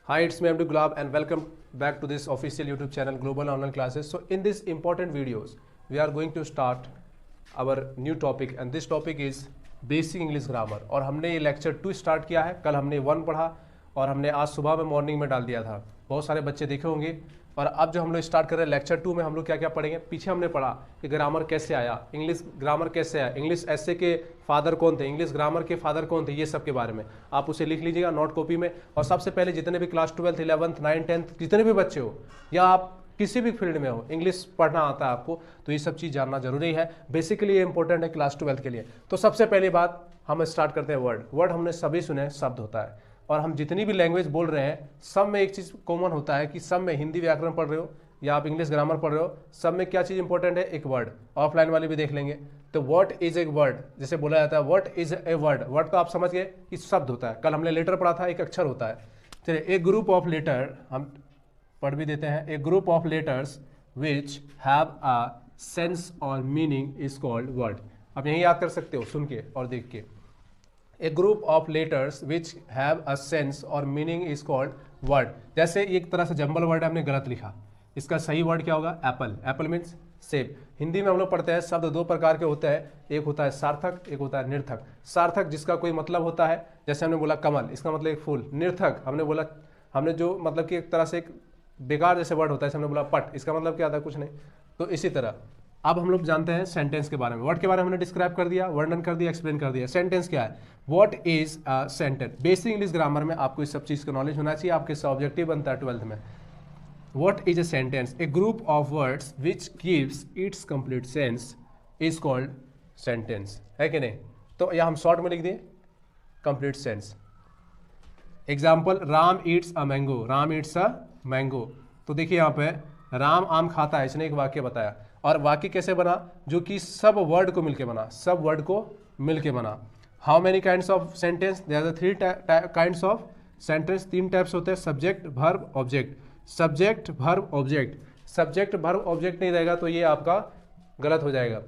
Hi, it's me, MD Gulab, and welcome back to this official YouTube channel, Global Online Classes. So, in this important videos, we are going to start our new topic, and this topic is Basic English Grammar. और हमने ये lecture 2 start किया है। कल हमने 1 पढ़ा और हमने आज सुबह में मॉर्निंग में डाल दिया था। बहुत सारे बच्चे देखे होंगे। और अब जो हम लोग स्टार्ट कर रहे हैं लेक्चर 2 में, हम लोग क्या क्या पढ़ेंगे। पीछे हमने पढ़ा कि ग्रामर कैसे आया, इंग्लिश ग्रामर कैसे आया, इंग्लिश ऐसे के फादर कौन थे, इंग्लिश ग्रामर के फादर कौन थे, ये सब के बारे में आप उसे लिख लीजिएगा नोट कॉपी में। और सबसे पहले जितने भी क्लास 12, 11, 9, 10 जितने भी बच्चे हो या आप किसी भी फील्ड में हो, इंग्लिश पढ़ना आता है आपको, तो ये सब चीज़ जानना जरूरी है। बेसिकली ये इंपॉर्टेंट है क्लास 12 के लिए। तो सबसे पहली बात हम स्टार्ट करते हैं वर्ड हमने सभी सुने, शब्द होता है। और हम जितनी भी लैंग्वेज बोल रहे हैं सब में एक चीज़ कॉमन होता है कि सब में हिंदी व्याकरण पढ़ रहे हो या आप इंग्लिश ग्रामर पढ़ रहे हो, सब में क्या चीज़ इंपॉर्टेंट है, एक वर्ड। ऑफलाइन वाले भी देख लेंगे। तो व्हाट इज ए वर्ड, जैसे बोला जाता है what is a word. Word तो आप समझ गए कि शब्द होता है। कल हमने लेटर पढ़ा था, एक अक्षर होता है। चलिए, एक ग्रुप ऑफ लेटर हम पढ़ भी देते हैं। A group of letters which have a sense और मीनिंग इज कॉल्ड वर्ड। आप यही याद कर सकते हो सुन के और देख के। A group of letters which have a sense और मीनिंग इज कॉल्ड वर्ड। जैसे एक तरह से जंबल वर्ड हमने गलत लिखा, इसका सही वर्ड क्या होगा, एप्पल। एप्पल मीन्स सेब। हिंदी में हम लोग पढ़ते हैं शब्द दो प्रकार के होते हैं, एक होता है सार्थक, एक होता है निर्थक। सार्थक जिसका कोई मतलब होता है, जैसे हमने बोला कमल, इसका मतलब एक फूल। निर्थक हमने जो मतलब कि एक तरह से एक बेकार जैसे वर्ड होता है, जैसे हमने बोला पट, इसका मतलब क्या था, कुछ नहीं। तो इसी तरह अब हम लोग जानते हैं सेंटेंस के बारे में। वर्ड के बारे में हमने डिस्क्राइब कर दिया, वर्णन कर दिया, एक्सप्लेन कर दिया। सेंटेंस क्या है, what is a sentence. Basic English grammar में आपको इस सब चीज़ का नॉलेज होना चाहिए, आपके ऑब्जेक्टिव बनता है 12th में। What is a sentence? A group of words which gives its complete sense is called sentence. है कि नहीं। तो यहाँ हम शॉर्ट में लिख दिए complete sense. Example, Ram Yeats a mango. Ram Yeats a mango. तो देखिए यहाँ पे राम आम खाता है, इसने एक वाक्य बताया। और वाक्य कैसे बना, जो कि सब वर्ड को मिलके बना, सब वर्ड को मिलके बना। How many kinds of sentence, there are 3 kinds of sentence. 3 types होते हैं, subject, verb, object. Subject, verb, object. Subject, verb, object नहीं रहेगा तो ये आपका गलत हो जाएगा।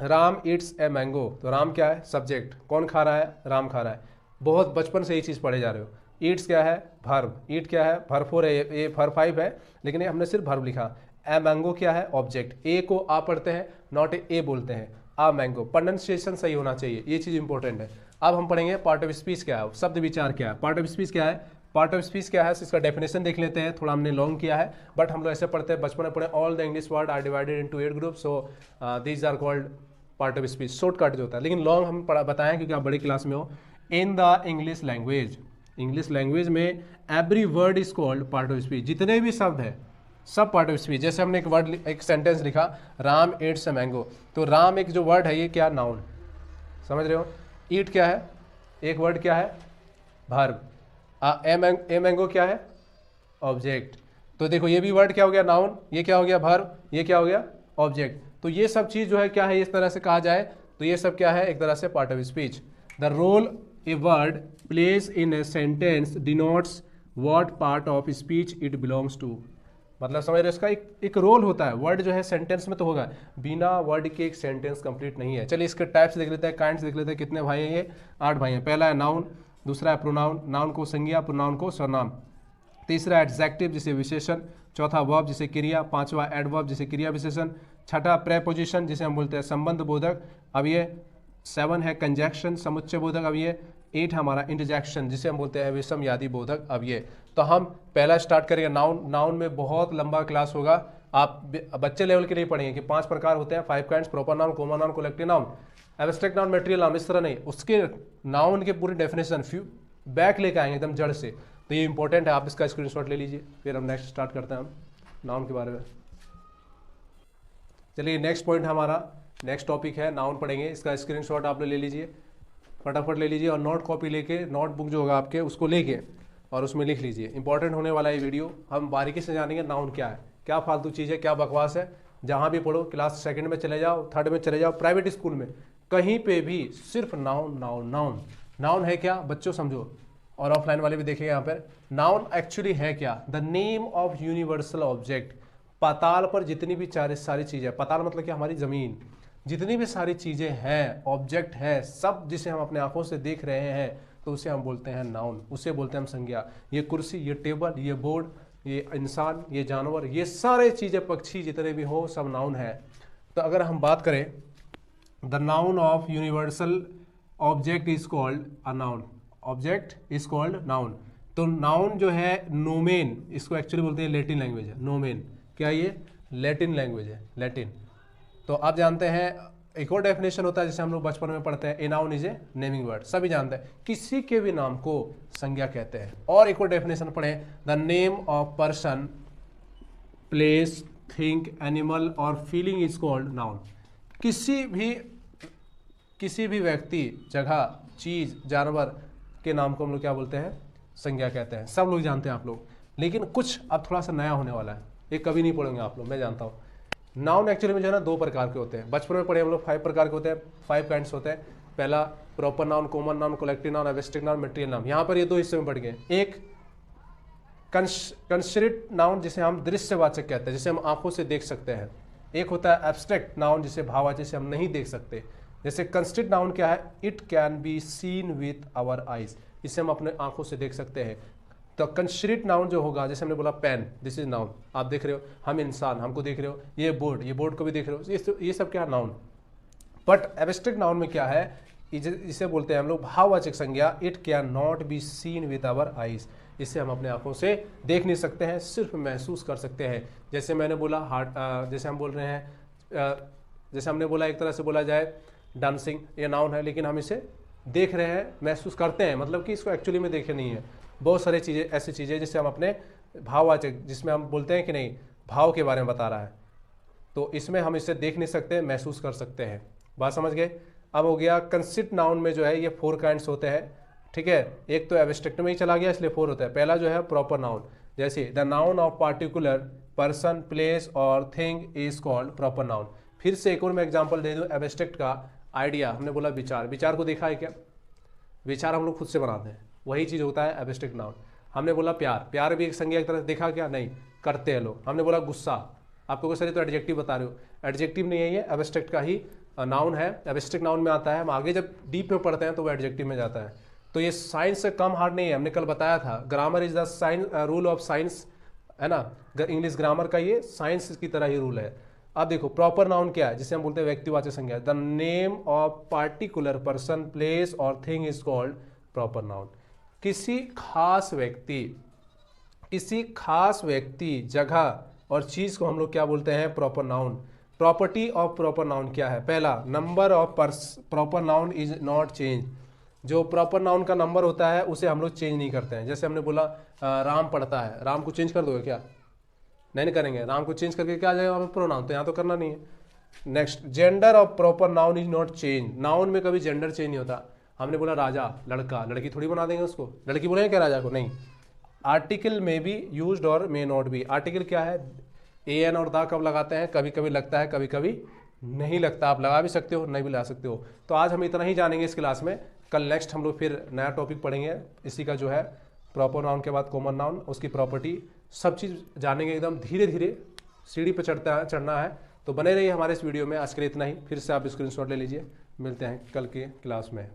राम ईट्स ए मैंगो, तो राम क्या है, सब्जेक्ट। कौन खा रहा है, राम खा रहा है। बहुत बचपन से ये चीज़ पढ़े जा रहे हो। ईट्स क्या है, वर्ब। ईट क्या है, वर्ब 4 है, ये वर्ब 5 है, लेकिन ये हमने सिर्फ वर्ब लिखा। ए मैंगो क्या है, ऑब्जेक्ट। ए को आ पढ़ते हैं, नॉट ए बोलते हैं, आ मैंगो। प्रोनाउंसिएशन सही होना चाहिए, ये चीज़ इंपॉर्टेंट है। अब हम पढ़ेंगे पार्ट ऑफ स्पीच क्या है, शब्द विचार क्या है। पार्ट ऑफ स्पीच क्या है, पार्ट ऑफ स्पीच क्या है, इसका डेफिनेशन देख लेते हैं। थोड़ा हमने लॉन्ग किया है, बट हम लोग ऐसे पढ़ते हैं, बचपन में पढ़े, all the English word are divided into 8 group, so these are called part of speech. Shortcut जो होता है, लेकिन लॉन्ग हम बताएं क्योंकि आप बड़ी क्लास में हो। In the English language, English language में every word is called part of speech. जितने भी शब्द है सब पार्ट ऑफ स्पीच। जैसे हमने एक वर्ड, एक सेंटेंस लिखा, राम ईट्स अ मैंगो, तो राम एक जो वर्ड है, ये क्या, नाउन। समझ रहे हो। ईट क्या है, एक वर्ड क्या है, वर्ब। ए मैंगो क्या है, ऑब्जेक्ट। तो देखो ये भी वर्ड क्या हो गया, नाउन। ये क्या हो गया, वर्ब। ये क्या हो गया, ऑब्जेक्ट। तो ये सब चीज़ जो है क्या है, इस तरह से कहा जाए तो ये सब क्या है, एक तरह से part of speech. The role a word place in a sentence denotes what part of speech it belongs to. मतलब समझ रहे हो, इसका एक रोल होता है। वर्ड जो है सेंटेंस में तो होगा, बिना वर्ड के एक सेंटेंस कंप्लीट नहीं है। चलिए इसके टाइप्स देख लेते हैं, काइंड्स देख लेते हैं। कितने भाई हैं ये, 8 भाई हैं। पहला है नाउन, दूसरा है प्रोनाउन, नाउन को संज्ञा, प्रोनाउन को सर्वनाम। तीसरा एडजेक्टिव जिसे विशेषण, चौथा वर्ब जिसे क्रिया, पांचवा एडवर्ब जिसे क्रिया विशेषण, छठा प्रेपोजिशन जिसे हम बोलते हैं संबंध बोधक। अब ये 7 है कंजक्शन, समुच्चय बोधक। अब ये 8 हमारा इंटरजेक्शन जिसे हम बोलते हैं विषम यादि बोधक। अब ये तो हम पहला स्टार्ट करेंगे नाउन। नाउन में बहुत लंबा क्लास होगा, आप बच्चे लेवल के लिए पढ़ेंगे कि 5 प्रकार होते हैं, 5 kinds, proper noun, common noun, collective noun, abstract noun, material noun. इस तरह नहीं, उसके नाउन के पूरे डेफिनेशन बैक लेके आएंगे एकदम जड़ से। तो ये इंपॉर्टेंट है, आप इसका स्क्रीनशॉट ले लीजिए। फिर हम नेक्स्ट स्टार्ट करते हैं हम नाउन के बारे में। चलिए नेक्स्ट पॉइंट हमारा, नेक्स्ट टॉपिक है नाउन पढ़ेंगे। इसका स्क्रीनशॉट आप ले लीजिए, फटाफट ले लीजिए। और नोट कॉपी लेके, नोटबुक जो होगा आपके, उसको लेके और उसमें लिख लीजिए। इंपॉर्टेंट होने वाला ये वीडियो। हम बारीकी से जानेंगे नाउन क्या है, क्या फालतू चीज़ है, क्या बकवास है। जहाँ भी पढ़ो, क्लास 2nd में चले जाओ, 3rd में चले जाओ, प्राइवेट स्कूल में, कहीं पे भी सिर्फ नाउन नाउन नाउन। नाउन है क्या बच्चों, समझो। और ऑफलाइन वाले भी देखेंगे यहाँ पर। नाउन एक्चुअली है क्या, the name of universal object. पाताल पर जितनी भी सारी चीज़ें, पाताल मतलब क्या, हमारी ज़मीन, जितनी भी सारी चीज़ें हैं, ऑब्जेक्ट है, सब जिसे हम अपने आंखों से देख रहे हैं, तो उसे हम बोलते हैं नाउन, उसे बोलते हैं हम संज्ञा। ये कुर्सी, ये टेबल, ये बोर्ड, ये इंसान, ये जानवर, ये सारे चीज़ें, पक्षी जितने भी हो, सब नाउन है। तो अगर हम बात करें the noun of universal object is called a noun, object is called noun. तो नाउन जो है नोमेन, इसको एक्चुअली बोलते हैं लैटिन लैंग्वेज है नोमेन। क्या ये लैटिन लैंग्वेज है, लैटिन। तो आप जानते हैं एक और डेफिनेशन होता है जिसे हम लोग बचपन में पढ़ते हैं, a noun is a naming word, सभी जानते हैं, किसी के भी नाम को संज्ञा कहते हैं। और एक और डेफिनेशन पढ़े, the name of person, place, thing, animal और फीलिंग इज कॉल्ड नाउन। किसी भी व्यक्ति, जगह, चीज, जानवर के नाम को हम लोग क्या बोलते हैं, संज्ञा कहते हैं। सब लोग जानते हैं आप लोग, लेकिन कुछ अब थोड़ा सा नया होने वाला है, ये कभी नहीं पढ़ेंगे आप लोग, मैं जानता हूँ। नाउन एक्चुअली में जो है ना 2 प्रकार के होते हैं। बचपन में पढ़े हम लोग 5 प्रकार के होते हैं, 5 काइंड्स होते हैं। पहला proper noun, common noun, collective noun, abstract noun, material noun. यहाँ पर ये 2 हिस्से में बढ़ गए। एक कंस्ट्रक्ट नाउन जिसे हम दृश्यवाचक कहते हैं, जिसे हम आंखों से देख सकते हैं। एक होता है एब्स्ट्रैक्ट नाउन जिसे भाववाचक, जिसे हम नहीं देख सकते। जैसे कंस्ट्रक्ट नाउन क्या है, it can be seen with our eyes, इसे हम अपने आंखों से देख सकते हैं। तो कंस्ट्रक्ट नाउन जो होगा, जैसे हमने बोला पेन, दिस इज नाउन, आप देख रहे हो, हम इंसान, हमको देख रहे हो, ये बोर्ड को भी देख रहे हो, ये सब क्या नाउन। बट एब्स्ट्रैक्ट नाउन में क्या है, इसे बोलते हैं हम लोग भाववाचक संज्ञा, it can not be seen with our eyes, इसे हम अपने आंखों से देख नहीं सकते हैं, सिर्फ महसूस कर सकते हैं। जैसे मैंने बोला हार्ट, जैसे हम बोल रहे हैं, जैसे हमने बोला एक तरह से बोला जाए डांसिंग, ये नाउन है, लेकिन हम इसे देख रहे हैं, महसूस करते हैं, मतलब कि इसको एक्चुअली में देखे नहीं है। बहुत सारी चीज़ें, ऐसी चीज़ें जिससे हम अपने भाववाचक, जिसमें हम बोलते हैं कि नहीं भाव के बारे में बता रहा है, तो इसमें हम इसे देख नहीं सकते, महसूस कर सकते हैं। बात समझ गए। अब हो गया कंस्ट्रक्ट नाउन में जो है ये 4 काइंड्स होते हैं, ठीक है। एक तो एब्स्ट्रैक्ट में ही चला गया, इसलिए 4 होता है। पहला जो है प्रॉपर नाउन, जैसे the noun of particular person, place और thing is called proper noun. फिर से एक और मैं एग्जाम्पल दे दूँ एब्स्ट्रैक्ट का। आइडिया, हमने बोला विचार, विचार को देखा है क्या, विचार हम लोग खुद से बनाते हैं, वही चीज़ होता है एब्स्ट्रैक्ट नाउन। हमने बोला प्यार, प्यार भी एक संज्ञा की तरह देखा क्या, नहीं करते हैं लोग। हमने बोला गुस्सा, आपको सर तो एडजेक्टिव बता रहे हो, एडजेक्टिव नहीं है, ये एब्स्ट्रैक्ट का ही नाउन है, एब्स्ट्रैक्ट नाउन में आता है। हम आगे जब डीप में पढ़ते हैं तो वो एडजेक्टिव में जाता है। तो ये साइंस से कम हार्ड नहीं है, हमने कल बताया था, grammar is the science, rule of science, है ना, इंग्लिश ग्रामर का ये साइंस की तरह ही रूल है। अब देखो प्रॉपर नाउन क्या है, जिसे हम बोलते हैं व्यक्तिवाचक संज्ञा, the name of particular person, place और thing is called proper noun. किसी खास व्यक्ति, जगह और चीज को हम लोग क्या बोलते हैं, proper noun. Property of proper noun क्या है, पहला number of proper noun is not change. जो प्रॉपर नाउन का नंबर होता है उसे हम लोग चेंज नहीं करते हैं। जैसे हमने बोला राम पढ़ता है, राम को चेंज कर दोगे क्या, नहीं करेंगे। राम को चेंज करके क्या आ जाएगा हमें, प्रोनाउन, तो यहाँ तो करना नहीं है। Next, gender of proper noun is not change. Noun में कभी जेंडर चेंज नहीं होता। हमने बोला राजा, लड़का, लड़की थोड़ी बना देंगे उसको, लड़की बोलेंगे क्या राजा को, नहीं। आर्टिकल में बी यूज्ड और मे नॉट बी। आर्टिकल क्या है, ए एन और दा कब लगाते हैं, कभी कभी लगता है, कभी कभी नहीं लगता। आप लगा भी सकते हो, नहीं भी लगा सकते हो। तो आज हम इतना ही जानेंगे इस क्लास में। कल नेक्स्ट हम लोग फिर नया टॉपिक पढ़ेंगे, इसी का जो है प्रॉपर नाउन के बाद कॉमन नाउन, उसकी प्रॉपर्टी, सब चीज़ जानेंगे। एकदम धीरे धीरे सीढ़ी पर चढ़ना है। तो बने रहिए हमारे इस वीडियो में। आज के लिए इतना ही, फिर से आप स्क्रीनशॉट ले लीजिए। मिलते हैं कल के क्लास में।